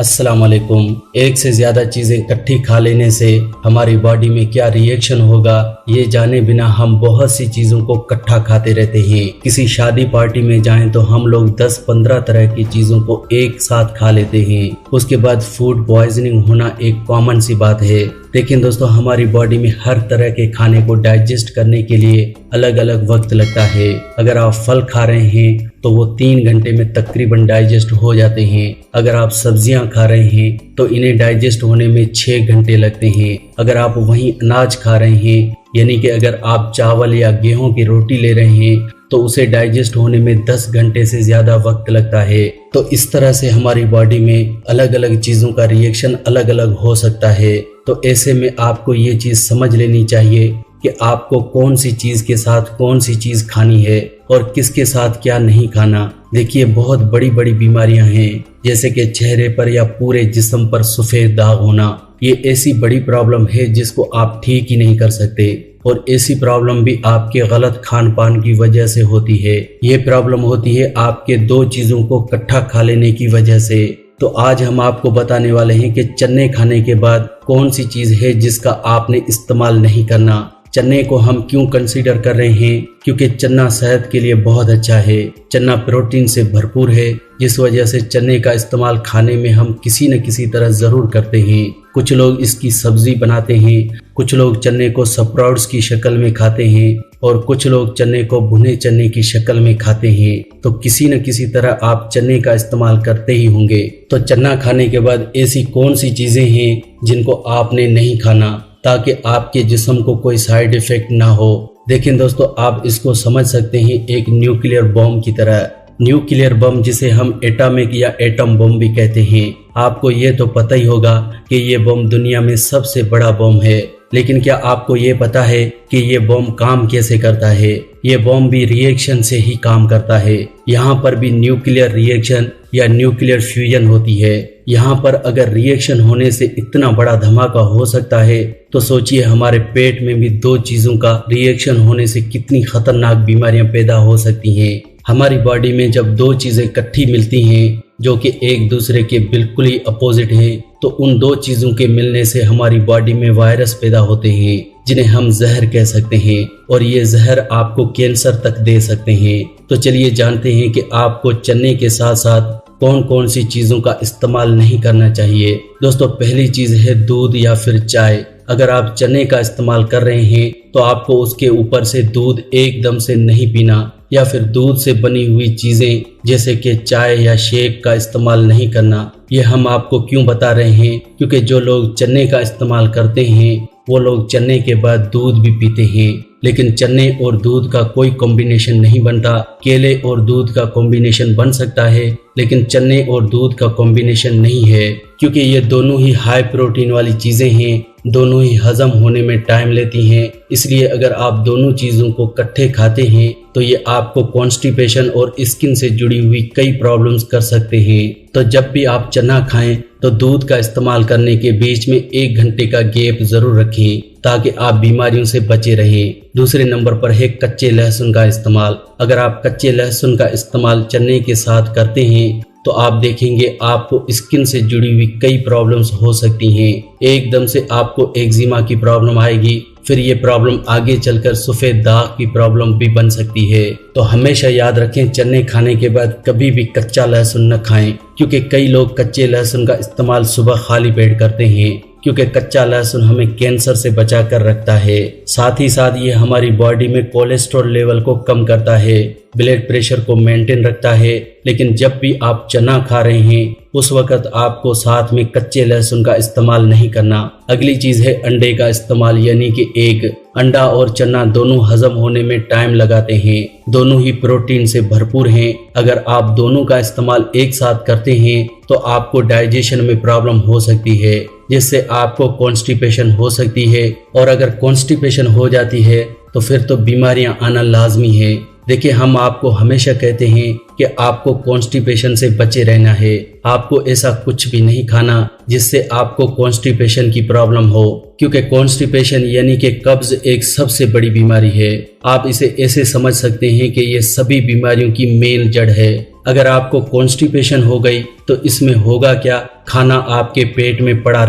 अस्सलाम वालेकुम। एक से ज्यादा चीजें इकट्ठी खा लेने से हमारी बॉडी में क्या रिएक्शन होगा ये जाने बिना हम बहुत सी चीजों को इकट्ठा खाते रहते हैं। किसी शादी पार्टी में जाएं तो हम लोग 10-15 तरह की चीजों को एक साथ खा लेते हैं। उसके बाद फूड पॉइजनिंग होना एक कॉमन सी बात है। लेकिन दोस्तों हमारी बॉडी में हर तरह के खाने को डाइजेस्ट करने के लिए अलग अलग वक्त लगता है। अगर आप फल खा रहे हैं तो वो 3 घंटे में तकरीबन डाइजेस्ट हो जाते हैं। अगर आप सब्जियां खा रहे हैं तो इन्हें डाइजेस्ट होने में 6 घंटे लगते हैं। अगर आप वहीं अनाज खा रहे हैं यानी कि अगर आप चावल या गेहूं की रोटी ले रहे हैं तो उसे डाइजेस्ट होने में 10 घंटे से ज्यादा वक्त लगता है। तो इस तरह से हमारी बॉडी में अलग अलग चीजों का रिएक्शन अलग अलग हो सकता है। तो ऐसे में आपको ये चीज समझ लेनी चाहिए कि आपको कौन सी चीज के साथ कौन सी चीज खानी है और किसके साथ क्या नहीं खाना। देखिए बहुत बड़ी बड़ी बीमारियां हैं जैसे कि चेहरे पर या पूरे जिस्म पर सफेद दाग होना। ये ऐसी बड़ी प्रॉब्लम है जिसको आप ठीक ही नहीं कर सकते और ऐसी प्रॉब्लम भी आपके गलत खान पान की वजह से होती है। ये प्रॉब्लम होती है आपके 2 चीजों को इकट्ठा खा लेने की वजह से। तो आज हम आपको बताने वाले हैं कि चने खाने के बाद कौन सी चीज है जिसका आपने इस्तेमाल नहीं करना। चने को हम क्यों कंसीडर कर रहे हैं? क्योंकि चना सेहत के लिए बहुत अच्छा है। चना प्रोटीन से भरपूर है जिस वजह से चने का इस्तेमाल खाने में हम किसी न किसी तरह जरूर करते हैं। कुछ लोग इसकी सब्जी बनाते हैं, कुछ लोग चने को स्प्राउट्स की शक्ल में खाते हैं और कुछ लोग चने को भुने चने की शक्ल में खाते हैं। तो किसी न किसी तरह आप चने का इस्तेमाल करते ही होंगे। तो चना खाने के बाद ऐसी कौन सी चीजें हैं जिनको आपने नहीं खाना ताकि आपके जिस्म को कोई साइड इफेक्ट ना हो। देखें दोस्तों आप इसको समझ सकते हैं एक न्यूक्लियर बम की तरह। न्यूक्लियर बम जिसे हम एटॉमिक या एटम बम भी कहते हैं। आपको ये तो पता ही होगा कि ये बम दुनिया में सबसे बड़ा बम है। लेकिन क्या आपको ये पता है कि ये बम काम कैसे करता है? ये बम भी रिएक्शन से ही काम करता है। यहाँ पर भी न्यूक्लियर रिएक्शन या न्यूक्लियर फ्यूजन होती है। यहाँ पर अगर रिएक्शन होने से इतना बड़ा धमाका हो सकता है तो सोचिए हमारे पेट में भी 2 चीजों का रिएक्शन होने से कितनी खतरनाक बीमारियां पैदा हो सकती हैं। हमारी बॉडी में जब 2 चीजें इकट्ठी मिलती हैं जो कि एक दूसरे के बिल्कुल ही अपोजिट हैं तो उन 2 चीजों के मिलने से हमारी बॉडी में वायरस पैदा होते हैं जिन्हें हम जहर कह सकते हैं और ये जहर आपको कैंसर तक दे सकते हैं। तो चलिए जानते हैं कि आपको चने के साथ साथ कौन कौन सी चीजों का इस्तेमाल नहीं करना चाहिए। दोस्तों पहली चीज है दूध या फिर चाय। अगर आप चने का इस्तेमाल कर रहे हैं तो आपको उसके ऊपर से दूध एकदम से नहीं पीना या फिर दूध से बनी हुई चीजें जैसे कि चाय या शेक का इस्तेमाल नहीं करना। ये हम आपको क्यों बता रहे हैं? क्योंकि जो लोग चने का इस्तेमाल करते हैं वो लोग चने के बाद दूध भी पीते हैं। लेकिन चने और दूध का कोई कॉम्बिनेशन नहीं बनता। केले और दूध का कॉम्बिनेशन बन सकता है लेकिन चने और दूध का कॉम्बिनेशन नहीं है क्योंकि ये दोनों ही हाई प्रोटीन वाली चीजें हैं, दोनों ही हजम होने में टाइम लेती हैं। इसलिए अगर आप दोनों चीजों को इकट्ठे खाते हैं तो ये आपको कॉन्स्टिपेशन और स्किन से जुड़ी हुई कई प्रॉब्लम्स कर सकते हैं। तो जब भी आप चना खाएं तो दूध का इस्तेमाल करने के बीच में 1 घंटे का गैप जरूर रखें ताकि आप बीमारियों से बचे रहें। दूसरे नंबर पर है कच्चे लहसुन का इस्तेमाल। अगर आप कच्चे लहसुन का इस्तेमाल चने के साथ करते हैं तो आप देखेंगे आपको स्किन से जुड़ी हुई कई प्रॉब्लम्स हो सकती हैं। एकदम से आपको एक्जिमा की प्रॉब्लम आएगी, फिर ये प्रॉब्लम आगे चलकर सफेद दाग की प्रॉब्लम भी बन सकती है। तो हमेशा याद रखें चने खाने के बाद कभी भी कच्चा लहसुन न खाएं क्योंकि कई लोग कच्चे लहसुन का इस्तेमाल सुबह खाली पेट करते हैं क्योंकि कच्चा लहसुन हमें कैंसर से बचा कर रखता है। साथ ही साथ ये हमारी बॉडी में कोलेस्ट्रॉल लेवल को कम करता है, ब्लड प्रेशर को मेंटेन रखता है। लेकिन जब भी आप चना खा रहे हैं उस वक्त आपको साथ में कच्चे लहसुन का इस्तेमाल नहीं करना। अगली चीज है अंडे का इस्तेमाल यानी कि एग। अंडा और चना दोनों हजम होने में टाइम लगाते हैं, दोनों ही प्रोटीन से भरपूर हैं। अगर आप दोनों का इस्तेमाल एक साथ करते हैं तो आपको डाइजेशन में प्रॉब्लम हो सकती है जिससे आपको कॉन्स्टिपेशन हो सकती है और अगर कॉन्स्टिपेशन हो जाती है तो फिर तो बीमारियां आना लाजमी है। देखिए हम आपको हमेशा कहते हैं कि आपको कॉन्स्टिपेशन से बचे रहना है। आपको ऐसा कुछ भी नहीं खाना जिससे आपको कॉन्स्टिपेशन की प्रॉब्लम हो क्योंकि कॉन्स्टिपेशन यानी कि कब्ज एक सबसे बड़ी बीमारी है। आप इसे ऐसे समझ सकते हैं कि ये सभी बीमारियों की मेन जड़ है। अगर आपको कॉन्स्टिपेशन हो गई तो इसमें होगा क्या, खाना आपके पेट में पड़ा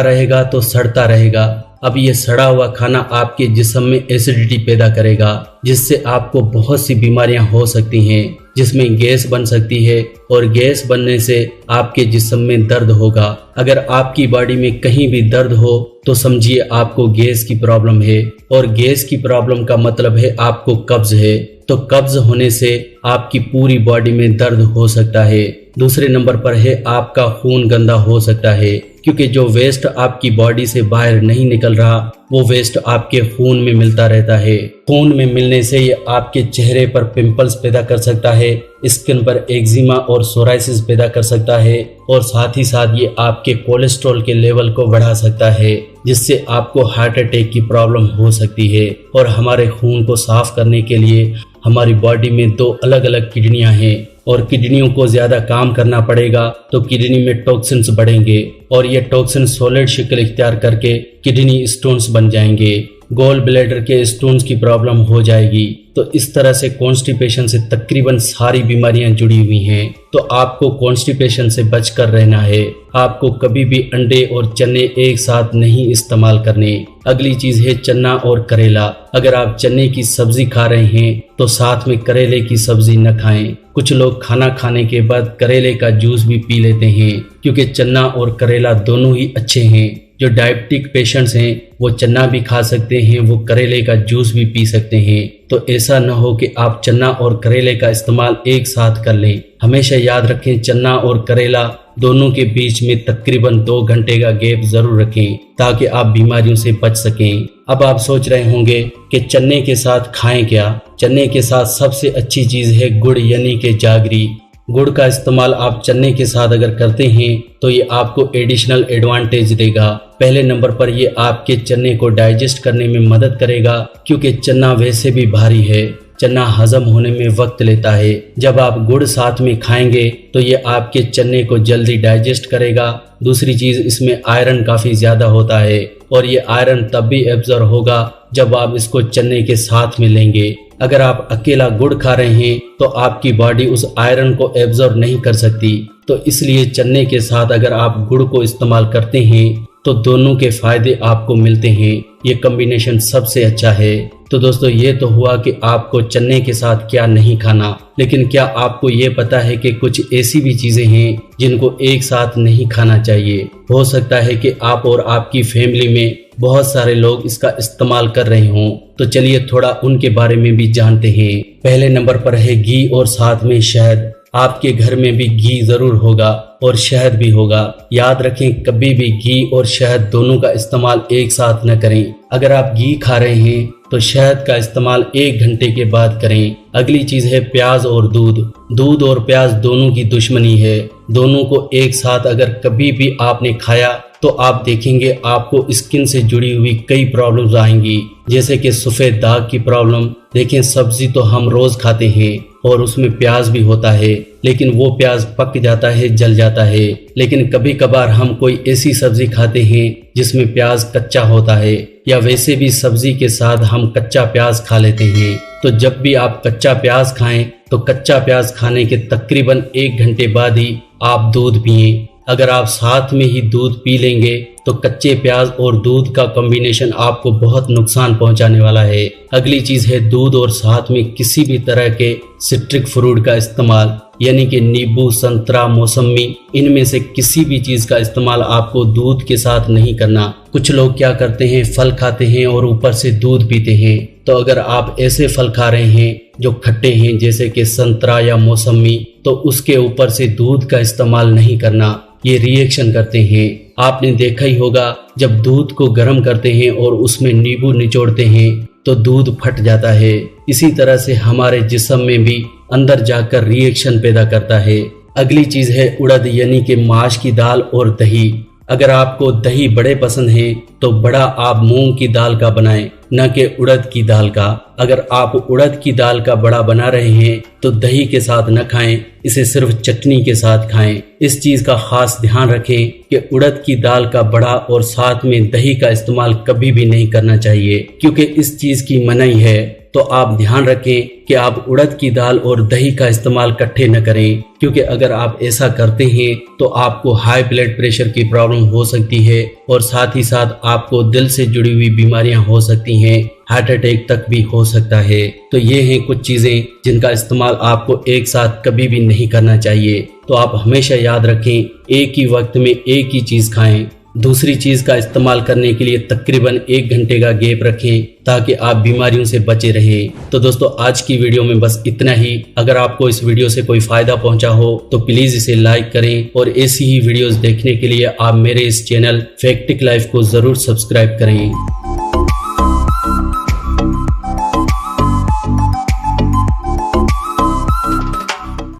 रहेगा तो सड़ता रहेगा। अब ये सड़ा हुआ खाना आपके जिस्म में एसिडिटी पैदा करेगा, जिससे आपको बहुत सी बीमारियां हो सकती हैं, जिसमें गैस बन सकती है और गैस बनने से आपके जिस्म में दर्द होगा। अगर आपकी बॉडी में कहीं भी दर्द हो तो समझिए आपको गैस की प्रॉब्लम है, और गैस की प्रॉब्लम का मतलब है आपको कब्ज है। तो कब्ज होने से आपकी पूरी बॉडी में दर्द हो सकता है। दूसरे नंबर पर है आपका खून गंदा हो सकता है, क्योंकि जो वेस्ट आपकी बॉडी से बाहर नहीं निकल रहा वो वेस्ट आपके खून में मिलता रहता है। खून में मिलने से ये आपके चेहरे पर पिंपल्स पैदा कर सकता है, स्किन पर एक्जिमा और सोराइसिस पैदा कर सकता है, और साथ ही साथ ये आपके कोलेस्ट्रॉल के लेवल को बढ़ा सकता है, जिससे आपको हार्ट अटैक की प्रॉब्लम हो सकती है। और हमारे खून को साफ करने के लिए हमारी बॉडी में 2 अलग अलग किडनियां हैं, और किडनियों को ज्यादा काम करना पड़ेगा तो किडनी में टॉक्सिन्स बढ़ेंगे, और ये टॉक्सिन सॉलिड शक्ल इख्तियार करके किडनी स्टोन्स बन जाएंगे। गोल ब्लैडर के स्टोन्स की प्रॉब्लम हो जाएगी। तो इस तरह से कॉन्स्टिपेशन से तकरीबन सारी बीमारियां जुड़ी हुई हैं। तो आपको कॉन्स्टिपेशन से बचकर रहना है। आपको कभी भी अंडे और चने एक साथ नहीं इस्तेमाल करने। अगली चीज है चना और करेला। अगर आप चने की सब्जी खा रहे हैं तो साथ में करेले की सब्जी न खाएं। कुछ लोग खाना खाने के बाद करेले का जूस भी पी लेते हैं, क्योंकि चना और करेला दोनों ही अच्छे हैं। जो डायबिटिक पेशेंट्स हैं वो चना भी खा सकते हैं, वो करेले का जूस भी पी सकते हैं। तो ऐसा न हो कि आप चना और करेले का इस्तेमाल एक साथ कर लें। हमेशा याद रखें चना और करेला दोनों के बीच में तकरीबन 2 घंटे का गैप जरूर रखें, ताकि आप बीमारियों से बच सकें। अब आप सोच रहे होंगे कि चने के साथ खाएं क्या। चने के साथ सबसे अच्छी चीज है गुड़, यानी कि जागरी। गुड़ का इस्तेमाल आप चने के साथ अगर करते हैं तो ये आपको एडिशनल एडवांटेज देगा। पहले नंबर पर ये आपके चने को डाइजेस्ट करने में मदद करेगा, क्योंकि चना वैसे भी भारी है। चना हजम होने में वक्त लेता है। जब आप गुड़ साथ में खाएंगे तो ये आपके चने को जल्दी डाइजेस्ट करेगा। दूसरी चीज, इसमें आयरन काफी ज्यादा होता है, और ये आयरन तब भी एब्जॉर्ब होगा जब आप इसको चने के साथ में लेंगे। अगर आप अकेला गुड़ खा रहे हैं तो आपकी बॉडी उस आयरन को एब्जॉर्ब नहीं कर सकती। तो इसलिए चने के साथ अगर आप गुड़ को इस्तेमाल करते हैं तो दोनों के फायदे आपको मिलते हैं। ये कॉम्बिनेशन सबसे अच्छा है। तो दोस्तों, ये तो हुआ कि आपको चने के साथ क्या नहीं खाना, लेकिन क्या आपको ये पता है कि कुछ ऐसी भी चीजें हैं जिनको एक साथ नहीं खाना चाहिए। हो सकता है कि आप और आपकी फैमिली में बहुत सारे लोग इसका इस्तेमाल कर रहे हों। तो चलिए थोड़ा उनके बारे में भी जानते हैं। पहले नंबर पर है घी और साथ में शहद। आपके घर में भी घी जरूर होगा और शहद भी होगा। याद रखें, कभी भी घी और शहद दोनों का इस्तेमाल एक साथ न करें। अगर आप घी खा रहे हैं तो शहद का इस्तेमाल 1 घंटे के बाद करें। अगली चीज है प्याज और दूध। दूध और प्याज दोनों की दुश्मनी है। दोनों को एक साथ अगर कभी भी आपने खाया तो आप देखेंगे आपको स्किन से जुड़ी हुई कई प्रॉब्लम्स आएंगी, जैसे कि सफेद दाग की प्रॉब्लम। देखें, सब्जी तो हम रोज खाते हैं और उसमें प्याज भी होता है, लेकिन वो प्याज पक जाता है, जल जाता है। लेकिन कभी कभार हम कोई ऐसी सब्जी खाते हैं जिसमें प्याज कच्चा होता है, या वैसे भी सब्जी के साथ हम कच्चा प्याज खा लेते हैं। तो जब भी आप कच्चा प्याज खाएं तो कच्चा प्याज खाने के तकरीबन 1 घंटे बाद ही आप दूध पिएं। अगर आप साथ में ही दूध पी लेंगे तो कच्चे प्याज और दूध का कॉम्बिनेशन आपको बहुत नुकसान पहुंचाने वाला है। अगली चीज है दूध और साथ में किसी भी तरह के सिट्रिक फ्रूट का इस्तेमाल, यानी कि नींबू, संतरा, मौसमी, इनमें से किसी भी चीज का इस्तेमाल आपको दूध के साथ नहीं करना। कुछ लोग क्या करते हैं, फल खाते हैं और ऊपर से दूध पीते हैं। तो अगर आप ऐसे फल खा रहे हैं जो खट्टे हैं, जैसे कि संतरा या मौसमी, तो उसके ऊपर से दूध का इस्तेमाल नहीं करना। ये रिएक्शन करते हैं। आपने देखा ही होगा, जब दूध को गर्म करते हैं और उसमें नींबू निचोड़ते हैं तो दूध फट जाता है। इसी तरह से हमारे जिस्म में भी अंदर जाकर रिएक्शन पैदा करता है। अगली चीज है उड़द, यानी कि माश की दाल और दही। अगर आपको दही बड़े पसंद हैं तो बड़ा आप मूंग की दाल का बनाएं, न कि उड़द की दाल का। अगर आप उड़द की दाल का बड़ा बना रहे हैं तो दही के साथ न खाएं, इसे सिर्फ चटनी के साथ खाएं। इस चीज का खास ध्यान रखें कि उड़द की दाल का बड़ा और साथ में दही का इस्तेमाल कभी भी नहीं करना चाहिए, क्योंकि इस चीज की मनाही है। तो आप ध्यान रखें कि आप उड़द की दाल और दही का इस्तेमाल इकट्ठे न करें, क्योंकि अगर आप ऐसा करते हैं तो आपको हाई ब्लड प्रेशर की प्रॉब्लम हो सकती है और साथ ही साथ आपको दिल से जुड़ी हुई बीमारियां हो सकती हैं, हार्ट अटैक तक भी हो सकता है। तो ये हैं कुछ चीजें जिनका इस्तेमाल आपको एक साथ कभी भी नहीं करना चाहिए। तो आप हमेशा याद रखें, एक ही वक्त में एक ही चीज खाएं। दूसरी चीज का इस्तेमाल करने के लिए तकरीबन 1 घंटे का गैप रखें ताकि आप बीमारियों से बचे रहें। तो दोस्तों आज की वीडियो में बस इतना ही। अगर आपको इस वीडियो से कोई फायदा पहुंचा हो तो प्लीज इसे लाइक करें और ऐसी ही वीडियोस देखने के लिए आप मेरे इस चैनल फैक्टिक लाइफ को जरूर सब्सक्राइब करें।